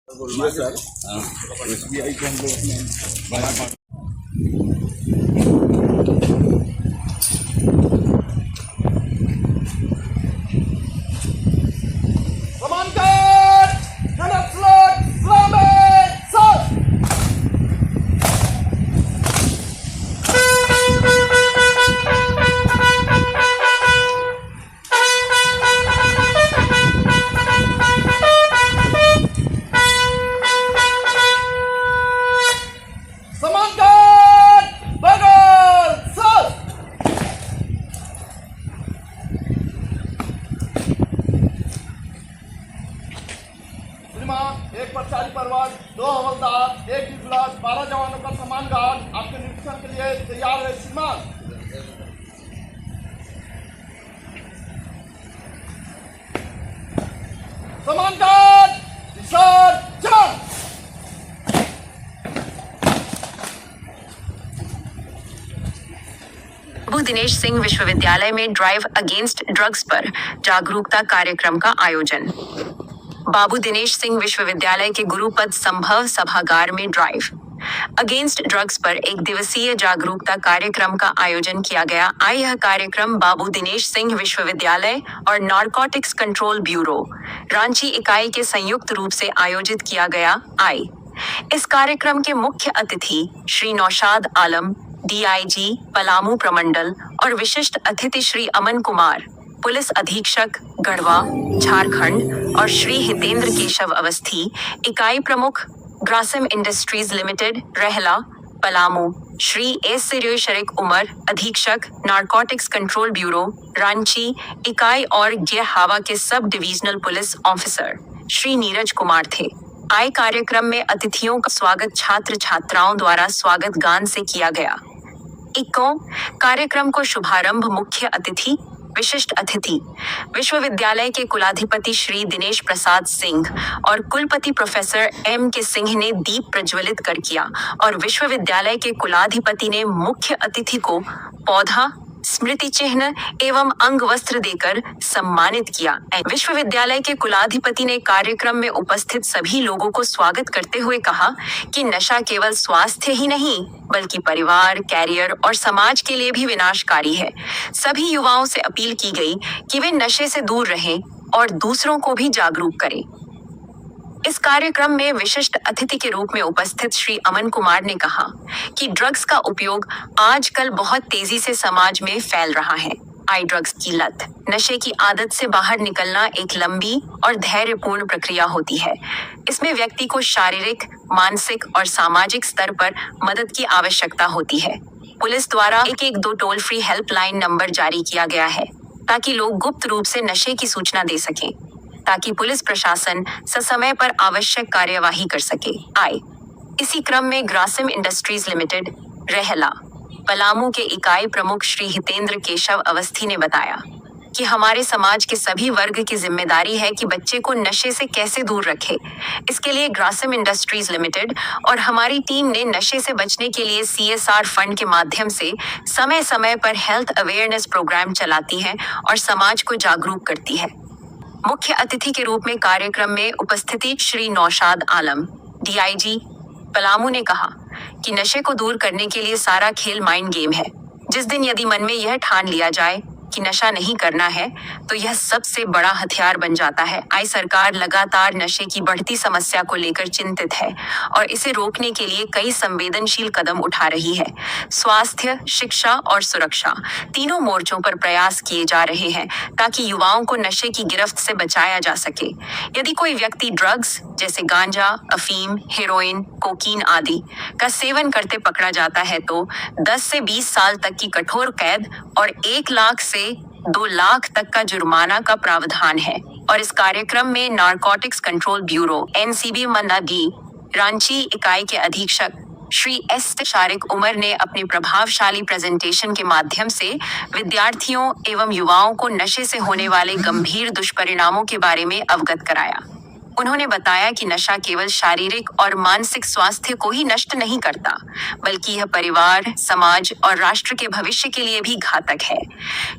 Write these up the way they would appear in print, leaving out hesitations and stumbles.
जी sir. SBI के हम लोग एक पथचारी परिवार, 2 हवलदार, 1 डिप्लस, 12 जवानों का सम्मान गार्ड आपके निरीक्षण के लिए तैयार है श्रीमान। सम्मान गार्ड विसर्जन। बाबू दिनेश सिंह विश्वविद्यालय में ड्राइव अगेंस्ट ड्रग्स पर जागरूकता कार्यक्रम का आयोजन। बाबू दिनेश सिंह विश्वविद्यालय के गुरुपद संभव सभागार में ड्राइव अगेंस्ट ड्रग्स पर 1 दिवसीय जागरूकता कार्यक्रम का आयोजन किया गया। यह कार्यक्रम बाबू दिनेश सिंह विश्वविद्यालय और नारकोटिक्स कंट्रोल ब्यूरो रांची इकाई के संयुक्त रूप से आयोजित किया गया। इस कार्यक्रम के मुख्य अतिथि श्री नौशाद आलम, डीआईजी पलामू प्रमंडल और विशिष्ट अतिथि श्री अमन कुमार, पुलिस अधीक्षक गढ़वा झारखंड और श्री हितेंद्र केशव अवस्थी, इकाई प्रमुख ग्रासिम इंडस्ट्रीज लिमिटेड रहला पलामू, श्री एस शरीक उमर, अधीक्षक नारकोटिक्स कंट्रोल ब्यूरो रांची इकाई और गेहावा के sub divisional police officer Shri Neeraj Kumar थे। कार्यक्रम में अतिथियों का स्वागत छात्र छात्राओं द्वारा स्वागत गान से किया गया। कार्यक्रम को शुभारंभ मुख्य अतिथि विशिष्ट अतिथि विश्वविद्यालय के कुलाधिपति श्री दिनेश प्रसाद सिंह और कुलपति प्रोफेसर एम के सिंह ने दीप प्रज्वलित कर किया और विश्वविद्यालय के कुलाधिपति ने मुख्य अतिथि को पौधा, स्मृति चिन्ह एवं अंग वस्त्र देकर सम्मानित किया। विश्वविद्यालय के कुलाधिपति ने कार्यक्रम में उपस्थित सभी लोगों को स्वागत करते हुए कहा कि नशा केवल स्वास्थ्य ही नहीं बल्कि परिवार, कैरियर और समाज के लिए भी विनाशकारी है। सभी युवाओं से अपील की गई कि वे नशे से दूर रहें और दूसरों को भी जागरूक करें। इस कार्यक्रम में विशिष्ट अतिथि के रूप में उपस्थित श्री अमन कुमार ने कहा कि ड्रग्स का उपयोग आजकल बहुत तेजी से समाज में फैल रहा है। ड्रग्स की लत, नशे की आदत से बाहर निकलना एक लंबी और धैर्यपूर्ण प्रक्रिया होती है। इसमें व्यक्ति को शारीरिक, मानसिक और सामाजिक स्तर पर मदद की आवश्यकता होती है। पुलिस द्वारा 112 टोल फ्री हेल्पलाइन नंबर जारी किया गया है ताकि लोग गुप्त रूप से नशे की सूचना दे सकें, ताकि पुलिस प्रशासन ससमय पर आवश्यक कार्यवाही कर सके। इसी क्रम में ग्रासिम इंडस्ट्रीज लिमिटेड रहला पलामू के इकाई प्रमुख श्री हितेंद्र केशव अवस्थी ने बताया कि हमारे समाज के सभी वर्ग की जिम्मेदारी है कि बच्चे को नशे से कैसे दूर रखे। इसके लिए ग्रासिम इंडस्ट्रीज लिमिटेड और हमारी टीम ने नशे से बचने के लिए CSR फंड के माध्यम से समय समय पर हेल्थ अवेयरनेस प्रोग्राम चलाती है और समाज को जागरूक करती है। मुख्य अतिथि के रूप में कार्यक्रम में उपस्थिति श्री नौशाद आलम, डीआईजी पलामू ने कहा कि नशे को दूर करने के लिए सारा खेल माइंड गेम है। जिस दिन यदि मन में यह ठान लिया जाए कि नशा नहीं करना है तो यह सबसे बड़ा हथियार बन जाता है। सरकार लगातार नशे की बढ़ती समस्या को लेकर चिंतित है और इसे रोकने के लिए कई संवेदनशील कदम उठा रही है। स्वास्थ्य, शिक्षा और सुरक्षा तीनों मोर्चों पर प्रयास किए जा रहे हैं ताकि युवाओं को नशे की गिरफ्त से बचाया जा सके। यदि कोई व्यक्ति ड्रग्स जैसे गांजा, अफीम, हेरोइन, कोकीन आदि का सेवन करते पकड़ा जाता है तो 10 से 20 साल तक की कठोर कैद और 1 लाख से 2 लाख तक का जुर्माना का प्रावधान है। और इस कार्यक्रम में नारकोटिक्स कंट्रोल ब्यूरो NCB मन्नागी रांची इकाई के अधीक्षक श्री एस शरीक उमर ने अपने प्रभावशाली प्रेजेंटेशन के माध्यम से विद्यार्थियों एवं युवाओं को नशे से होने वाले गंभीर दुष्परिणामों के बारे में अवगत कराया। उन्होंने बताया कि नशा केवल शारीरिक और मानसिक स्वास्थ्य को ही नष्ट नहीं करता बल्कि यह परिवार, समाज और राष्ट्र के भविष्य के लिए भी घातक है।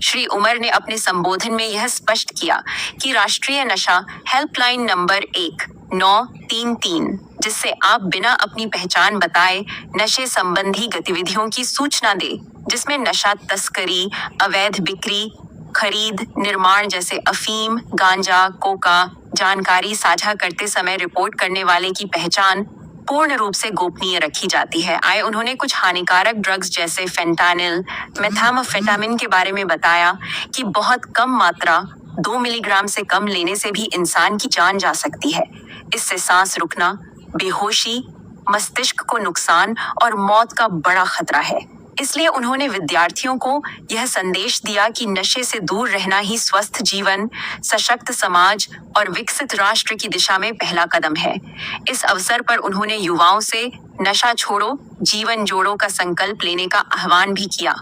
श्री उमर ने अपने संबोधन में यह स्पष्ट किया कि राष्ट्रीय नशा हेल्पलाइन नंबर 1 933, जिससे आप बिना अपनी पहचान बताए नशे संबंधी गतिविधियों की सूचना दे, जिसमें नशा तस्करी, अवैध बिक्री, खरीद, निर्माण जैसे अफीम, गांजा, कोका, जानकारी साझा करते समय रिपोर्ट करने वाले की पहचान पूर्ण रूप से गोपनीय रखी जाती है। उन्होंने कुछ हानिकारक ड्रग्स जैसे फेंटानिल, मेथाम्फेटामिन के बारे में बताया कि बहुत कम मात्रा 2 मिलीग्राम से कम लेने से भी इंसान की जान जा सकती है। इससे सांस रुकना, बेहोशी, मस्तिष्क को नुकसान और मौत का बड़ा खतरा है। इसलिए उन्होंने विद्यार्थियों को यह संदेश दिया कि नशे से दूर रहना ही स्वस्थ जीवन, सशक्त समाज और विकसित राष्ट्र की दिशा में पहला कदम है। इस अवसर पर उन्होंने युवाओं से नशा छोड़ो, जीवन जोड़ो का संकल्प लेने का आह्वान भी किया।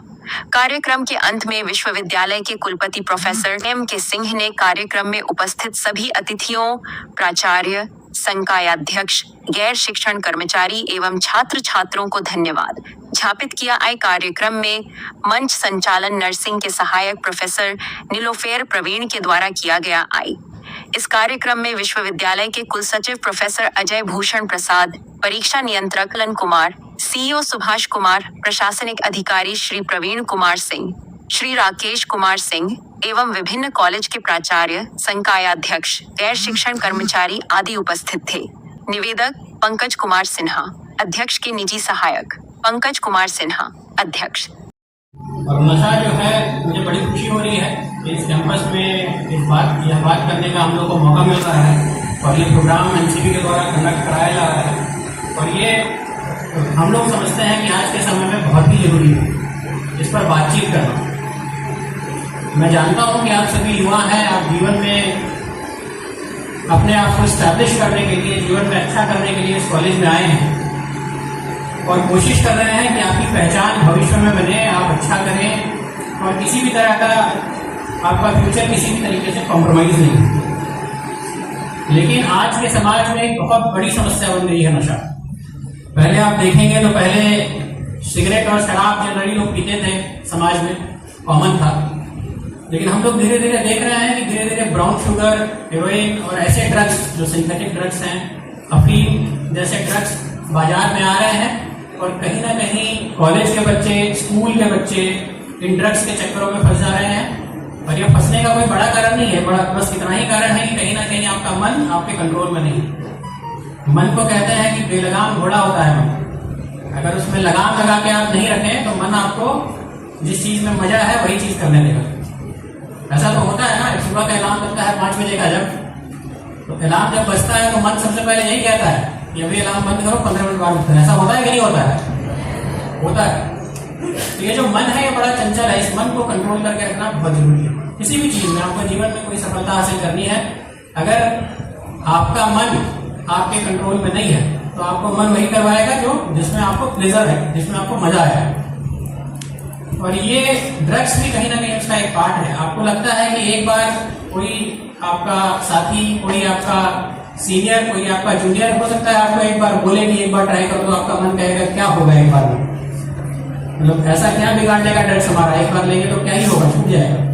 कार्यक्रम के अंत में विश्वविद्यालय के कुलपति प्रोफेसर M.K. सिंह ने कार्यक्रम में उपस्थित सभी अतिथियों, प्राचार्य, संकायाध्यक्ष, गैर शिक्षण कर्मचारी एवं छात्र छात्रों को धन्यवाद ज्ञापित किया। कार्यक्रम में मंच संचालन नर्सिंग के सहायक प्रोफेसर नीलोफेर प्रवीण के द्वारा किया गया। इस कार्यक्रम में विश्वविद्यालय के कुलसचिव प्रोफेसर अजय भूषण प्रसाद, परीक्षा नियंत्रक लन कुमार, CEO सुभाष कुमार, प्रशासनिक अधिकारी श्री प्रवीण कुमार सिंह, श्री राकेश कुमार सिंह एवं विभिन्न कॉलेज के प्राचार्य, संकायाध्यक्ष, गैर शिक्षण कर्मचारी आदि उपस्थित थे। निवेदक पंकज कुमार सिन्हा, अध्यक्ष के निजी सहायक पंकज कुमार सिन्हा, अध्यक्ष। और नशा जो है, मुझे बड़ी खुशी हो रही है कि इस कैंपस में यह बात करने का हम लोग को मौका मिल रहा है और ये प्रोग्राम NCB के द्वारा कंडक्ट कराया जा रहा है। और ये हम लोग समझते हैं कि आज के समय में बहुत ही जरूरी है इस पर बातचीत करना। मैं जानता हूं कि आप सभी युवा हैं, आप जीवन में अपने आप को स्टैब्लिश करने के लिए, जीवन में अच्छा करने के लिए इस कॉलेज में आए हैं और कोशिश कर रहे हैं कि आपकी पहचान भविष्य में बने, आप अच्छा करें और किसी भी तरह का आपका फ्यूचर किसी भी तरीके से कॉम्प्रोमाइज नहीं हो। लेकिन आज के समाज में एक बहुत बड़ी समस्या बन गई है नशा। पहले आप देखेंगे तो पहले सिगरेट और शराब जनरली लोग पीते थे, समाज में कॉमन था। लेकिन हम लोग धीरे धीरे देख रहे हैं कि धीरे धीरे ब्राउन शुगर, हेरोइन और ऐसे ड्रग्स जो सिंथेटिक ड्रग्स हैं, अफीम जैसे ड्रग्स बाजार में आ रहे हैं और कहीं ना कहीं कॉलेज के बच्चे, स्कूल के बच्चे इन ड्रग्स के चक्करों में फंस जा रहे हैं। और यह फंसने का कोई बड़ा कारण नहीं है, बस इतना ही कारण है कि कहीं ना कहीं आपका मन आपके कंट्रोल में नहीं है। मन को कहते हैं कि बेलगाम घोड़ा होता है मन। अगर उसमें लगाम लगा के आप नहीं रखें तो मन आपको जिस चीज में मजा है वही चीज करने देगा। ऐसा तो होता है ना, सुबह का अलार्म बजता है 5 बजे का, जब तो अलार्म जब बजता है तो मन सबसे पहले यही कहता है कि अभी अलार्म बंद करो, 15 मिनट बाद उठता है। ऐसा होता है कि नहीं होता है? होता है। तो ये जो मन है ये बड़ा चंचल है, इस मन को कंट्रोल करके रखना बहुत जरूरी है। किसी भी चीज में आपको जीवन में कोई सफलता हासिल करनी है, अगर आपका मन आपके कंट्रोल में नहीं है तो आपको मन वही करवाएगा जो जिसमें आपको प्लेजर है, जिसमें आपको मजा आया। और ये ड्रग्स भी कहीं ना कहीं उसका एक पार्ट है। आपको लगता है कि एक बार कोई आपका साथी, कोई आपका सीनियर, कोई आपका जूनियर हो सकता है आपको एक बार बोले कि एक बार ट्राई कर दो, आपका मन कहेगा क्या होगा एक बार में, मतलब ऐसा क्या बिगाड़ देगा ड्रग्स हमारा, एक बार लेंगे तो क्या ही होगा, छूट जाएगा।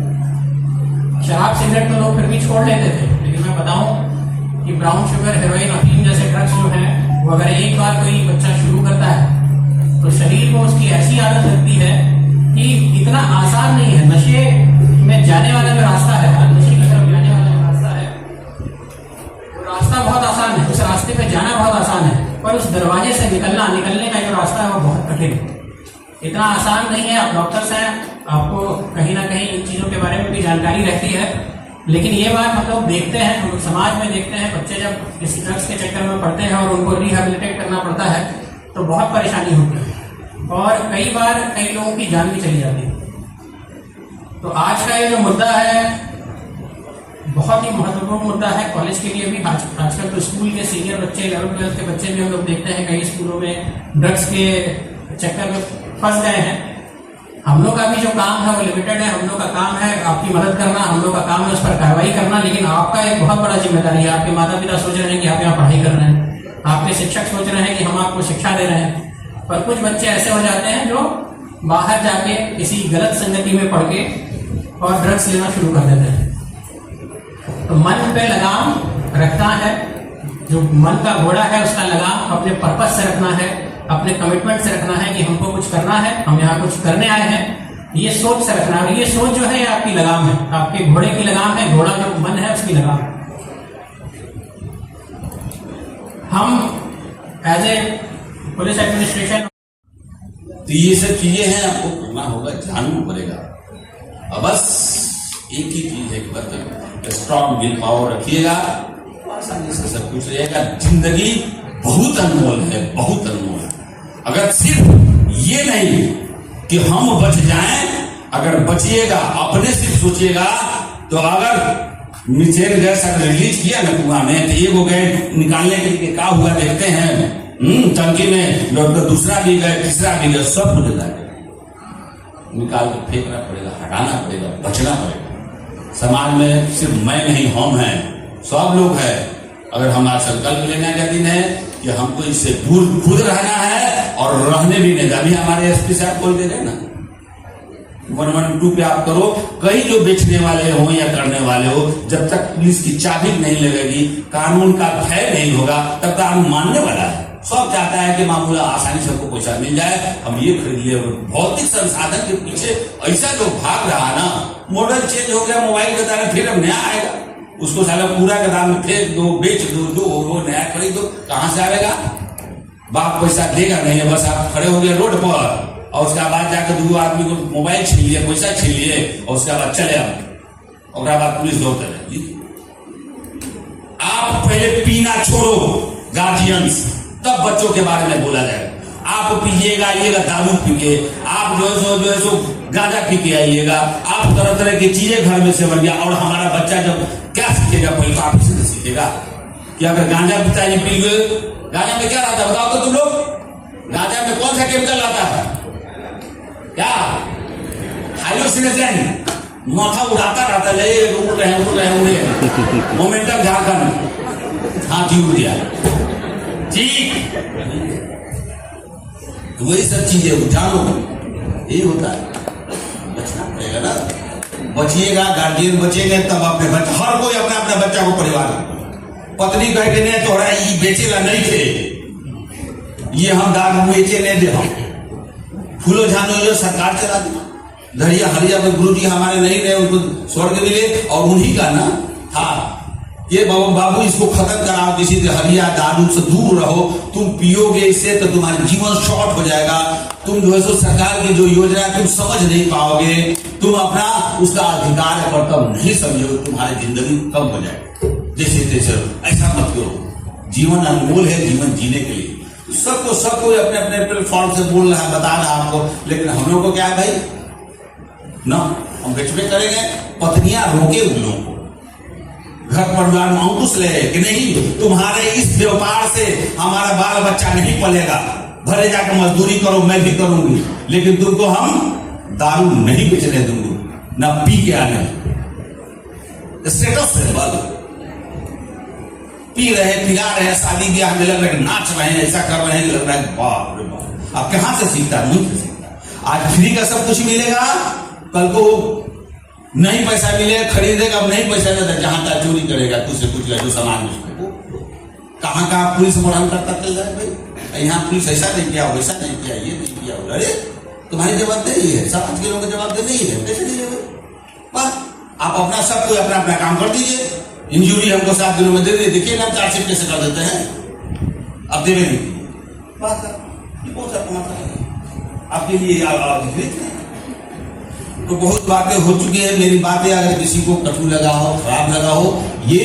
शराब सिगरेट तो लोग फिर भी छोड़ लेते थे, लेकिन मैं बताऊं कि ब्राउन शुगर, हेरोइन, अफीम जैसे ड्रग्स जो हैं वो अगर एक बार कोई बच्चा शुरू करता है तो शरीर को उसकी ऐसी आदत लगती है कि इतना आसान नहीं है। नशे में जाने वाला जो रास्ता है, नशे की तरफ जाने वाला जो रास्ता है, वो रास्ता बहुत आसान है, उस रास्ते पे जाना बहुत आसान है, पर उस दरवाजे से निकलने का जो रास्ता है वो बहुत कठिन है, इतना आसान नहीं है। आप डॉक्टर्स हैं, आपको कहीं ना कहीं इन चीजों के बारे में भी जानकारी रहती है, लेकिन ये बात हम लोग देखते हैं, हम लोग समाज में देखते हैं, बच्चे जब इस ड्रग्स के चक्कर में पड़ते हैं और उनको रिहेबिलिटेट करना पड़ता है तो बहुत परेशानी होती है और कई बार कई लोगों की जान भी चली जाती है। तो आज का ये जो मुद्दा है बहुत ही महत्वपूर्ण मुद्दा है कॉलेज के लिए भी। आजकल तो स्कूल के सीनियर बच्चे, 11th 12th के बच्चे भी हम लोग देखते हैं कई स्कूलों में ड्रग्स के चक्कर में फंस गए हैं। हम लोग का भी जो काम है वो लिमिटेड है, हम लोग का काम है आपकी मदद करना, हम लोग का काम है उस पर कार्रवाई करना, लेकिन आपका एक बहुत बड़ा जिम्मेदारी है। आपके माता पिता सोच रहे हैं कि आप यहाँ पढ़ाई कर रहे हैं, आपके शिक्षक सोच रहे हैं कि हम आपको शिक्षा दे रहे हैं, पर कुछ बच्चे ऐसे हो जाते हैं जो बाहर जाके किसी गलत संगति में पड़ के और ड्रग्स लेना शुरू कर देते हैं। तो मन पे लगाम रखना है, जो मन का घोड़ा है उसका लगाम अपने पर्पस से रखना है, अपने कमिटमेंट से रखना है कि हमको कुछ करना है, हम यहाँ कुछ करने आए हैं, ये सोच से रखना है। और ये सोच जो है ये आपकी लगाम है, आपके घोड़े की लगाम है, घोड़ा जो मन है उसकी लगाम है। हम एज ए पुलिस एडमिनिस्ट्रेशन, तो ये सब चीजें हैं, आपको करना होगा, जानना पड़ेगा। अब बस एक ही चीज है कि बस स्ट्रॉन्ग विल पावर रखिएगा, आसानी से सब कुछ रहेगा। जिंदगी बहुत अनमोल है, बहुत अनमोल है। अगर सिर्फ ये नहीं कि हम बच जाएं, अगर बचिएगा, अपने सिर्फ सोचिएगा, तो अगर मिथेन गैस अगर रिलीज किया ना कुआं में, तो एक गैस निकालने के लिए क्या हुआ देखते हैं, टंकी में दूसरा भी गए, तीसरा भी गए, सब कुछ निकाल के फेंकना पड़ेगा, हटाना पड़ेगा, बचना पड़ेगा। समाज में सिर्फ मैं नहीं, हम हैं, सब लोग हैं। अगर हमारा संकल्प लेने का दिन है कि हमको इससे दूर खुद रहना है और रहने भी नहीं। अभी हमारे एसपी साहब बोल दे रहे ना 112 पे आप करो, कहीं जो बेचने वाले हो या करने वाले हो, जब तक पुलिस की चाबी नहीं लगेगी, कानून का भय नहीं होगा, तब तक हम मानने वाला है। सब चाहता है कि मामूला आसानी से हमको पैसा मिल जाए, हम ये खरीद लिए। भौतिक संसाधन के पीछे ऐसा जो भाग रहा ना, मॉडल चेंज हो गया, मोबाइल के द्वारा फिर अब नया आएगा, उसको साला पूरा के दाम में फेंक दो, बेच दो, वो नया खरीद दो, कहां से आएगा? बाप पैसा देगा नहीं, बस आप खड़े हो गए रोड पर और उसके बाद जाकर दो आदमी को मोबाइल छीन लिए, पैसा छीन लिए और उसके बाद चले आप, और बाद पुलिस दौड़ते रहे। आप पहले पीना छोड़ो गार्जियंस, तब बच्चों के बारे में बोला जाएगा। आप पीजिएगा, आइएगा दारू पी के, आप जो है सो गांजा पी के आइएगा, आप तरह तरह की चीजें घर में से बन गया। और हमारा बच्चा जब क्या सीखेगा, पहले तो आप इसे नहीं सीखेगा कि अगर गांजा पीता नहीं पी गए, गांजा में क्या रहता है बताओ तो तुम लोग? गांजा में कौन सा केमिकल रहता है? क्या हाइड्रोसिनेशन, माथा उड़ाता रहता है, उड़ रहे मोमेंटम झारखंड, हाँ जी उड़ गया, ठीक। तो वही सब चीजें जानो, यही होता है, बचना पड़ेगा ना। बचिएगा, गार्जियन बचेंगे तब अपने बच्चा, हर कोई अपना अपना बच्चा को परिवार, पत्नी कह के नहीं तोड़ा ये बेचेला नहीं थे, ये हम दारू बेचे नहीं दे, हम फूलो झानो जो सरकार चला दी, धरिया हरिया में गुरु जी हमारे नहीं रहे, उनको स्वर्ग मिले और उन्हीं का ना था ये बाबू इसको खत्म कराओ, किसी से हरिया दारू से दूर रहो, तुम पियोगे इससे तो तुम्हारा जीवन शॉर्ट हो जाएगा, तुम जो है सो सरकार की जो योजना है तुम समझ नहीं पाओगे, तुम अपना उसका अधिकार है कर्तव्य नहीं समझोगे, तुम्हारी जिंदगी कम हो जाएगी। जैसे जैसे ऐसा मत करो, जीवन अनमोल है, जीवन जीने के लिए सब कोई अपने अपने प्लेटफॉर्म से बोल रहा है, बता रहा है आपको, लेकिन हम लोग को क्या है भाई ना, हम बेचबे करेंगे, पत्नियां रोके उन लोगों को, घर परिवार में अंकुश ले कि नहीं तुम्हारे इस व्यापार से हमारा बाल बच्चा नहीं पलेगा, भले जाकर मजदूरी करो, मैं भी करूंगी, लेकिन तुमको हम दारू नहीं बेचने दूंगी, ना पी के आने। स्टेटस है बाल, पी रहे, पिला रहे, शादी ब्याह में लग रहे, नाच रहे हैं, ऐसा कर रहे हैं, लग रहा है बाप रे बाप। अब कहां से सीखता है? नहीं सीखता। आज फ्री का सब कुछ मिलेगा, कल को नहीं पैसा मिलेगा, खरीदेगा, अब नहीं पैसा मिलेगा, जहां तक चोरी करेगा, तुझसे कुछ जो सामान कहां कहां पुलिस बढ़ान करता चल जाए भाई, यहाँ पुलिस ऐसा नहीं किया, वैसा नहीं किया, ये नहीं किया, अरे तुम्हारी जवाबदेही है, समाज के लोगों की जवाबदेही नहीं है, कैसे नहीं है? आप अपना सब कोई अपना अपना काम कर दीजिए। इंजूरी हमको 7 दिनों में दे दे, देखिए ना चार्जशीट कैसे कर देते हैं, अब देवे नहीं आपके लिए तो बहुत बातें हो चुकी है। मेरी बातें अगर किसी को कटु लगा हो, खराब लगा हो, ये